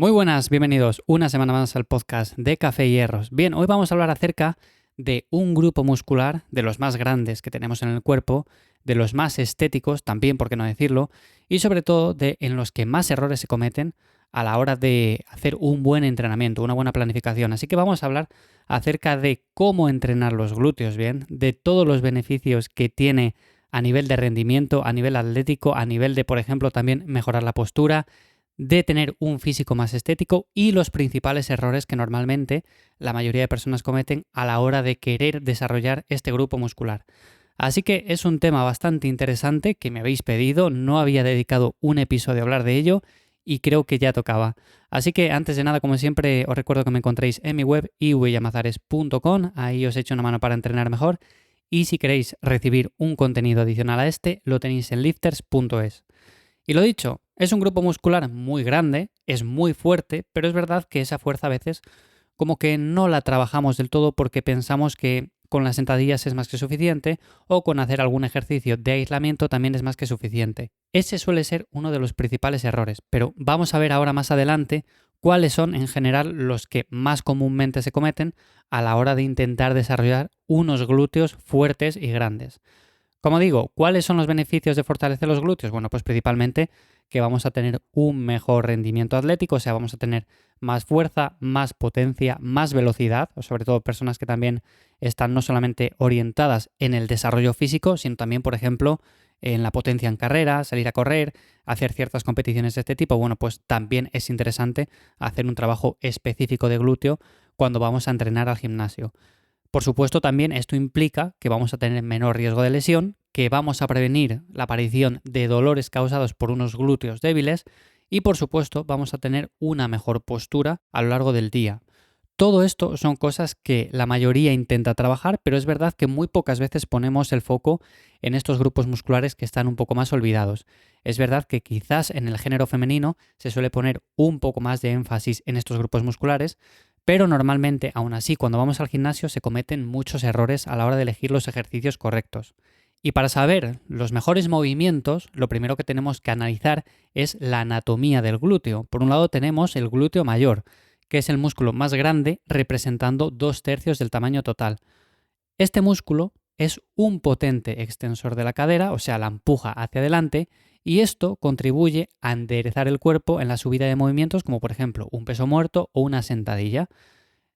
Muy buenas, bienvenidos una semana más al podcast de Café y Hierros. Bien, hoy vamos a hablar acerca de un grupo muscular de los más grandes que tenemos en el cuerpo, de los más estéticos también, por qué no decirlo, y sobre todo en los que más errores se cometen a la hora de hacer un buen entrenamiento, una buena planificación. Así que vamos a hablar acerca de cómo entrenar los glúteos bien, de todos los beneficios que tiene a nivel de rendimiento, a nivel atlético, a nivel de, por ejemplo, también mejorar la postura, de tener un físico más estético y los principales errores que normalmente la mayoría de personas cometen a la hora de querer desarrollar este grupo muscular. Así que es un tema bastante interesante que me habéis pedido, no había dedicado un episodio a hablar de ello y creo que ya tocaba. Así que antes de nada, como siempre, os recuerdo que me encontréis en mi web ivyamazares.com, ahí os echo una mano para entrenar mejor y si queréis recibir un contenido adicional a este, lo tenéis en lifters.es. Y lo dicho, es un grupo muscular muy grande, es muy fuerte, pero es verdad que esa fuerza a veces como que no la trabajamos del todo porque pensamos que con las sentadillas es más que suficiente o con hacer algún ejercicio de aislamiento también es más que suficiente. Ese suele ser uno de los principales errores, pero vamos a ver ahora más adelante cuáles son en general los que más comúnmente se cometen a la hora de intentar desarrollar unos glúteos fuertes y grandes. Como digo, ¿cuáles son los beneficios de fortalecer los glúteos? Bueno, pues principalmente que vamos a tener un mejor rendimiento atlético, o sea, vamos a tener más fuerza, más potencia, más velocidad, o sobre todo personas que también están no solamente orientadas en el desarrollo físico, sino también, por ejemplo, en la potencia en carrera, salir a correr, hacer ciertas competiciones de este tipo. Bueno, pues también es interesante hacer un trabajo específico de glúteo cuando vamos a entrenar al gimnasio. Por supuesto, también esto implica que vamos a tener menor riesgo de lesión, que vamos a prevenir la aparición de dolores causados por unos glúteos débiles y, por supuesto, vamos a tener una mejor postura a lo largo del día. Todo esto son cosas que la mayoría intenta trabajar, pero es verdad que muy pocas veces ponemos el foco en estos grupos musculares que están un poco más olvidados. Es verdad que quizás en el género femenino se suele poner un poco más de énfasis en estos grupos musculares, pero normalmente, aún así, cuando vamos al gimnasio se cometen muchos errores a la hora de elegir los ejercicios correctos. Y para saber los mejores movimientos, lo primero que tenemos que analizar es la anatomía del glúteo. Por un lado tenemos el glúteo mayor, que es el músculo más grande representando 2/3 del tamaño total. Este músculo es un potente extensor de la cadera, o sea, la empuja hacia adelante, y esto contribuye a enderezar el cuerpo en la subida de movimientos como por ejemplo un peso muerto o una sentadilla.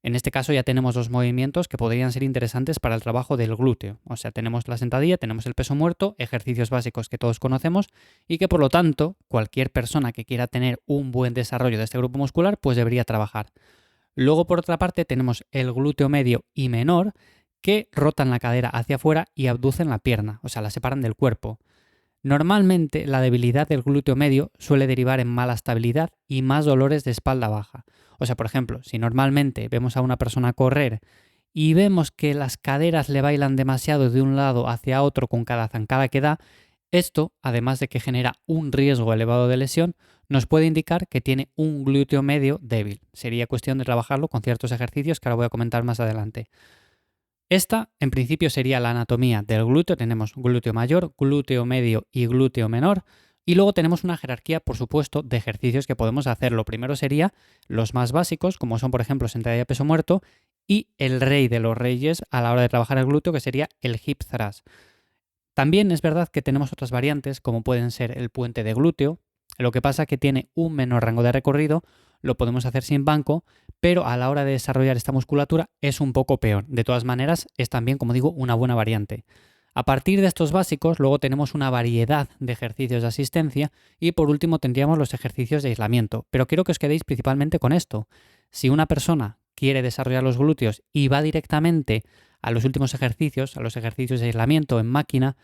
En este caso ya tenemos dos movimientos que podrían ser interesantes para el trabajo del glúteo. O sea, tenemos la sentadilla, tenemos el peso muerto, ejercicios básicos que todos conocemos y que por lo tanto cualquier persona que quiera tener un buen desarrollo de este grupo muscular pues debería trabajar. Luego por otra parte tenemos el glúteo medio y menor que rotan la cadera hacia afuera y abducen la pierna, o sea, la separan del cuerpo. Normalmente la debilidad del glúteo medio suele derivar en mala estabilidad y más dolores de espalda baja. O sea, por ejemplo, si normalmente vemos a una persona correr y vemos que las caderas le bailan demasiado de un lado hacia otro con cada zancada que da, esto, además de que genera un riesgo elevado de lesión, nos puede indicar que tiene un glúteo medio débil. Sería cuestión de trabajarlo con ciertos ejercicios que ahora voy a comentar más adelante. Esta, en principio, sería la anatomía del glúteo. Tenemos glúteo mayor, glúteo medio y glúteo menor. Y luego tenemos una jerarquía, por supuesto, de ejercicios que podemos hacer. Lo primero sería los más básicos, como son, por ejemplo, sentadilla peso muerto, y el rey de los reyes a la hora de trabajar el glúteo, que sería el hip thrust. También es verdad que tenemos otras variantes, como pueden ser el puente de glúteo. Lo que pasa es que tiene un menor rango de recorrido, lo podemos hacer sin banco, pero a la hora de desarrollar esta musculatura es un poco peor. De todas maneras, es también, como digo, una buena variante. A partir de estos básicos, luego tenemos una variedad de ejercicios de asistencia y por último tendríamos los ejercicios de aislamiento. Pero quiero que os quedéis principalmente con esto. Si una persona quiere desarrollar los glúteos y va directamente a los últimos ejercicios, a los ejercicios de aislamiento en máquina,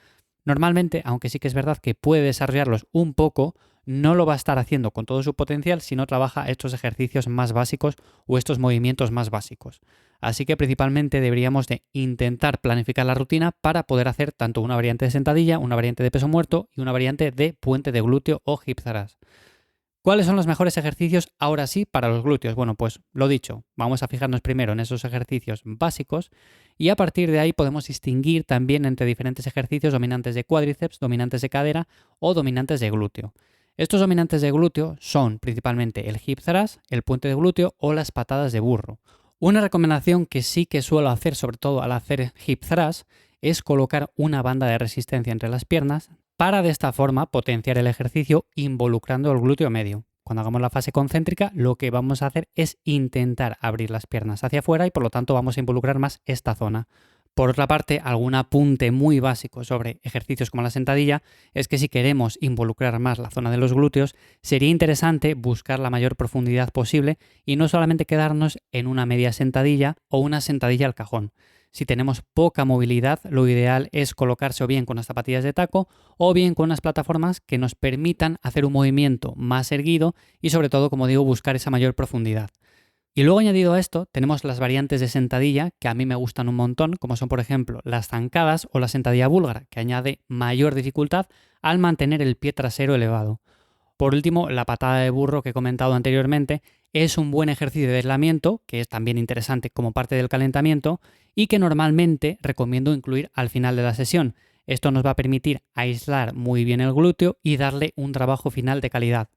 normalmente, aunque sí que es verdad que puede desarrollarlos un poco, no lo va a estar haciendo con todo su potencial si no trabaja estos ejercicios más básicos o estos movimientos más básicos. Así que principalmente deberíamos de intentar planificar la rutina para poder hacer tanto una variante de sentadilla, una variante de peso muerto y una variante de puente de glúteo o hip thrust. ¿Cuáles son los mejores ejercicios ahora sí para los glúteos? Bueno, pues lo dicho, vamos a fijarnos primero en esos ejercicios básicos y a partir de ahí podemos distinguir también entre diferentes ejercicios dominantes de cuádriceps, dominantes de cadera o dominantes de glúteo. Estos dominantes de glúteo son principalmente el hip thrust, el puente de glúteo o las patadas de burro. Una recomendación que sí que suelo hacer, sobre todo al hacer hip thrust, es colocar una banda de resistencia entre las piernas para de esta forma potenciar el ejercicio involucrando el glúteo medio. Cuando hagamos la fase concéntrica, lo que vamos a hacer es intentar abrir las piernas hacia afuera y por lo tanto vamos a involucrar más esta zona. Por otra parte, algún apunte muy básico sobre ejercicios como la sentadilla es que si queremos involucrar más la zona de los glúteos, sería interesante buscar la mayor profundidad posible y no solamente quedarnos en una media sentadilla o una sentadilla al cajón. Si tenemos poca movilidad, lo ideal es colocarse o bien con las zapatillas de taco o bien con unas plataformas que nos permitan hacer un movimiento más erguido y sobre todo, como digo, buscar esa mayor profundidad. Y luego añadido a esto tenemos las variantes de sentadilla que a mí me gustan un montón, como son por ejemplo las zancadas o la sentadilla búlgara, que añade mayor dificultad al mantener el pie trasero elevado. Por último, la patada de burro que he comentado anteriormente es un buen ejercicio de aislamiento, que es también interesante como parte del calentamiento y que normalmente recomiendo incluir al final de la sesión. Esto nos va a permitir aislar muy bien el glúteo y darle un trabajo final de calidad.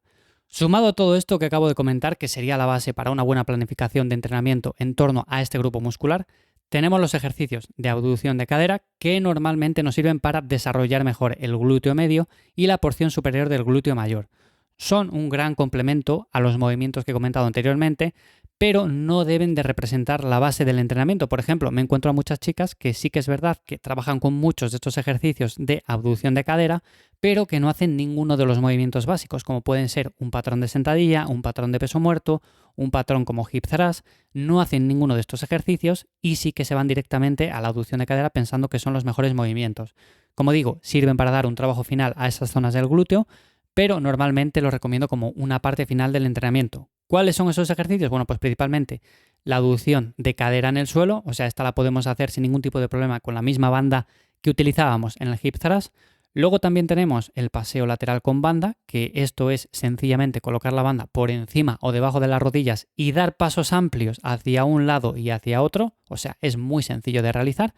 Sumado a todo esto que acabo de comentar, que sería la base para una buena planificación de entrenamiento en torno a este grupo muscular, tenemos los ejercicios de abducción de cadera que normalmente nos sirven para desarrollar mejor el glúteo medio y la porción superior del glúteo mayor. Son un gran complemento a los movimientos que he comentado anteriormente, pero no deben de representar la base del entrenamiento. Por ejemplo, me encuentro a muchas chicas que sí que es verdad que trabajan con muchos de estos ejercicios de abducción de cadera, pero que no hacen ninguno de los movimientos básicos, como pueden ser un patrón de sentadilla, un patrón de peso muerto, un patrón como hip thrust. No hacen ninguno de estos ejercicios y sí que se van directamente a la abducción de cadera pensando que son los mejores movimientos. Como digo, sirven para dar un trabajo final a esas zonas del glúteo, pero normalmente lo recomiendo como una parte final del entrenamiento. ¿Cuáles son esos ejercicios? Bueno, pues principalmente la abducción de cadera en el suelo, o sea, esta la podemos hacer sin ningún tipo de problema con la misma banda que utilizábamos en el hip thrust. Luego también tenemos el paseo lateral con banda, que esto es sencillamente colocar la banda por encima o debajo de las rodillas y dar pasos amplios hacia un lado y hacia otro, o sea, es muy sencillo de realizar.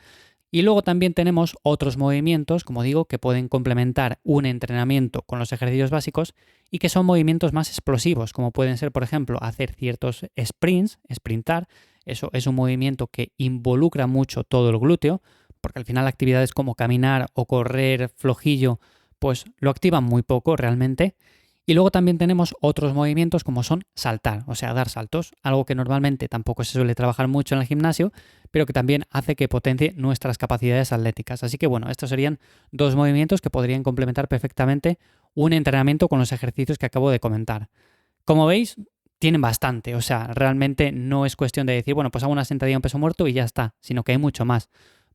Y luego también tenemos otros movimientos, como digo, que pueden complementar un entrenamiento con los ejercicios básicos y que son movimientos más explosivos, como pueden ser, por ejemplo, hacer ciertos sprints, sprintar. Eso es un movimiento que involucra mucho todo el glúteo, porque al final actividades como caminar o correr flojillo, pues lo activan muy poco realmente. Y luego también tenemos otros movimientos como son saltar, o sea, dar saltos, algo que normalmente tampoco se suele trabajar mucho en el gimnasio, pero que también hace que potencie nuestras capacidades atléticas. Así que bueno, estos serían dos movimientos que podrían complementar perfectamente un entrenamiento con los ejercicios que acabo de comentar. Como veis, tienen bastante, o sea, realmente no es cuestión de decir, bueno, pues hago una sentadilla en peso muerto y ya está, sino que hay mucho más.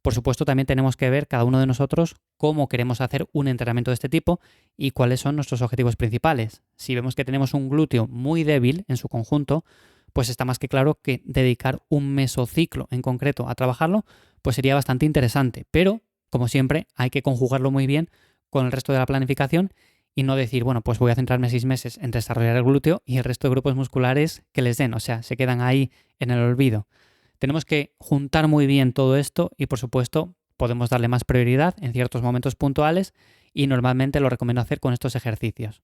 Por supuesto, también tenemos que ver cada uno de nosotros cómo queremos hacer un entrenamiento de este tipo y cuáles son nuestros objetivos principales. Si vemos que tenemos un glúteo muy débil en su conjunto, pues está más que claro que dedicar un mesociclo en concreto a trabajarlo, pues sería bastante interesante. Pero, como siempre, hay que conjugarlo muy bien con el resto de la planificación y no decir, bueno, pues voy a centrarme 6 meses en desarrollar el glúteo y el resto de grupos musculares que les den, o sea, se quedan ahí en el olvido. Tenemos que juntar muy bien todo esto y, por supuesto, podemos darle más prioridad en ciertos momentos puntuales y normalmente lo recomiendo hacer con estos ejercicios.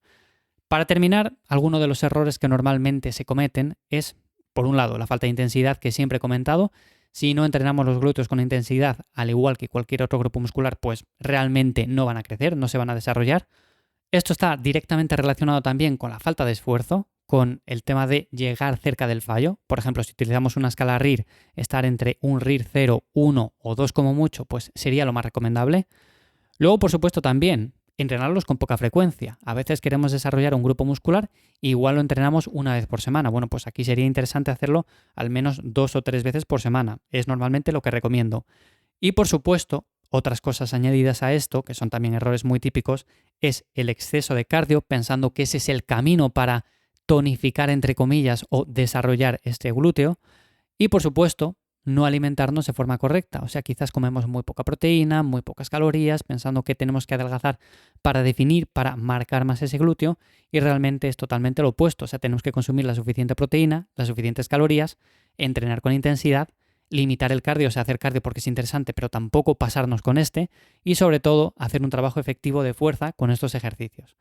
Para terminar, alguno de los errores que normalmente se cometen es, por un lado, la falta de intensidad que siempre he comentado. Si no entrenamos los glúteos con intensidad, al igual que cualquier otro grupo muscular, pues realmente no van a crecer, no se van a desarrollar. Esto está directamente relacionado también con la falta de esfuerzo, con el tema de llegar cerca del fallo. Por ejemplo, si utilizamos una escala RIR, estar entre un RIR 0, 1 o 2 como mucho, pues sería lo más recomendable. Luego, por supuesto, también entrenarlos con poca frecuencia. A veces queremos desarrollar un grupo muscular e igual lo entrenamos una vez por semana. Bueno, pues aquí sería interesante hacerlo al menos 2 o 3 veces por semana. Es normalmente lo que recomiendo. Y por supuesto, otras cosas añadidas a esto, que son también errores muy típicos, es el exceso de cardio, pensando que ese es el camino para tonificar, entre comillas, o desarrollar este glúteo. Y por supuesto, no alimentarnos de forma correcta. O sea, quizás comemos muy poca proteína, muy pocas calorías, pensando que tenemos que adelgazar para definir, para marcar más ese glúteo, y realmente es totalmente lo opuesto. O sea, tenemos que consumir la suficiente proteína, las suficientes calorías, entrenar con intensidad, limitar el cardio, o sea, hacer cardio porque es interesante, pero tampoco pasarnos con este, y sobre todo hacer un trabajo efectivo de fuerza con estos ejercicios.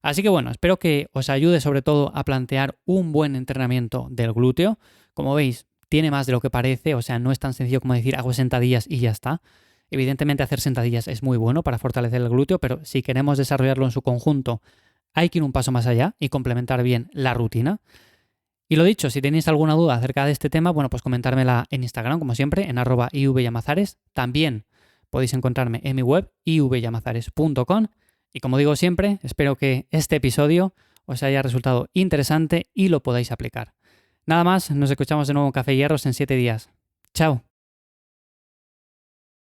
Así que bueno, espero que os ayude sobre todo a plantear un buen entrenamiento del glúteo. Como veis, tiene más de lo que parece, o sea, no es tan sencillo como decir hago sentadillas y ya está. Evidentemente hacer sentadillas es muy bueno para fortalecer el glúteo, pero si queremos desarrollarlo en su conjunto, hay que ir un paso más allá y complementar bien la rutina. Y lo dicho, si tenéis alguna duda acerca de este tema, bueno, pues comentármela en Instagram, como siempre, en @ivyamazares. También podéis encontrarme en mi web, ivyamazares.com. Y como digo siempre, espero que este episodio os haya resultado interesante y lo podáis aplicar. Nada más, nos escuchamos de nuevo en Café y Hierros en 7 días. ¡Chao!